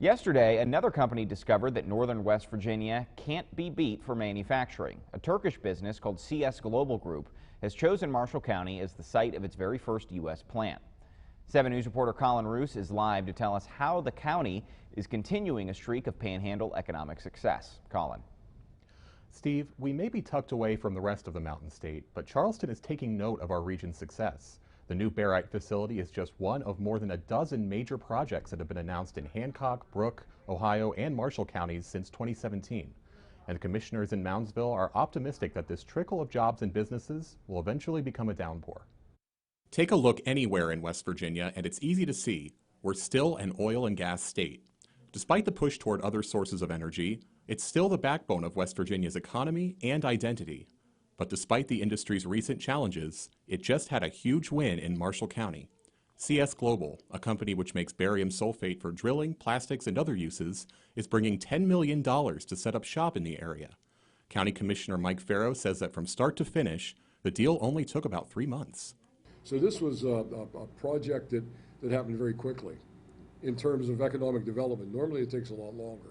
Yesterday, another company discovered that northern West Virginia can't be beat for manufacturing. A Turkish business called CS Global Group has chosen Marshall County as the site of its very first U.S. plant. 7 News reporter Colin Roos is live to tell us how the county is continuing a streak of Panhandle economic success. Colin. Steve, we may be tucked away from the rest of the Mountain State, but Charleston is taking note of our region's success. The new barite facility is just one of more than a dozen major projects that have been announced in Hancock, Brooke, Ohio, and Marshall counties since 2017. And the commissioners in Moundsville are optimistic that this trickle of jobs and businesses will eventually become a downpour. Take a look anywhere in West Virginia, and it's easy to see we're still an oil and gas state. Despite the push toward other sources of energy, it's still the backbone of West Virginia's economy and identity. But despite the industry's recent challenges, it just had a huge win in Marshall County. CS Global, a company which makes barium sulfate for drilling, plastics, and other uses, is bringing $10 million to set up shop in the area. County Commissioner Mike Farrow says that from start to finish, the deal only took about 3 months. So this was a project that happened very quickly in terms of economic development. Normally it takes a lot longer.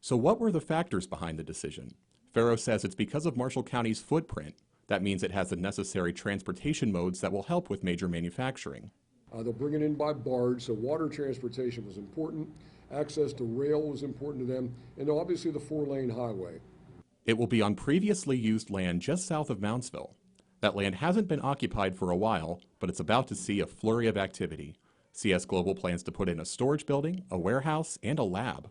So what were the factors behind the decision? Farrow says it's because of Marshall County's footprint. That means it has the necessary transportation modes that will help with major manufacturing. They'll bring it in by barge, so water transportation was important. Access to rail was important to them, and obviously the 4-lane highway. It will be on previously used land just south of Moundsville. That land hasn't been occupied for a while, but it's about to see a flurry of activity. CS Global plans to put in a storage building, a warehouse, and a lab.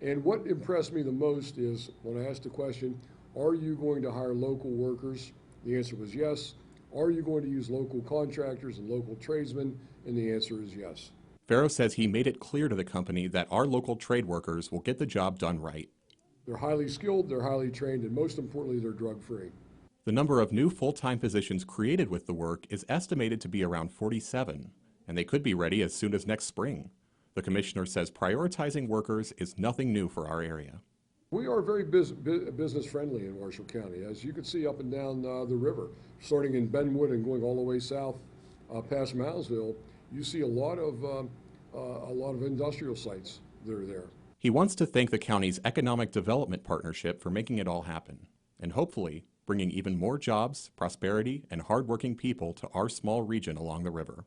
And what impressed me the most is when I asked the question, are you going to hire local workers? The answer was yes. Are you going to use local contractors and local tradesmen? And the answer is yes. Farrow says he made it clear to the company that our local trade workers will get the job done right. They're highly skilled, they're highly trained, and most importantly, they're drug-free. The number of new full-time positions created with the work is estimated to be around 47, and they could be ready as soon as next spring. The commissioner says prioritizing workers is nothing new for our area. We are very business friendly in Marshall County, as you can see up and down the river. Starting in Benwood and going all the way south past Moundsville, you see a lot of industrial sites that are there. He wants to thank the county's Economic Development Partnership for making it all happen, and hopefully bringing even more jobs, prosperity, and hardworking people to our small region along the river.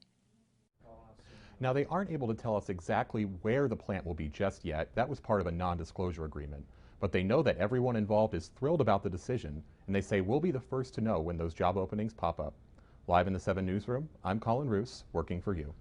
Now, they aren't able to tell us exactly where the plant will be just yet. That was part of a non-disclosure agreement. But they know that everyone involved is thrilled about the decision, and they say we'll be the first to know when those job openings pop up. Live in the 7 Newsroom, I'm Colin Roos, working for you.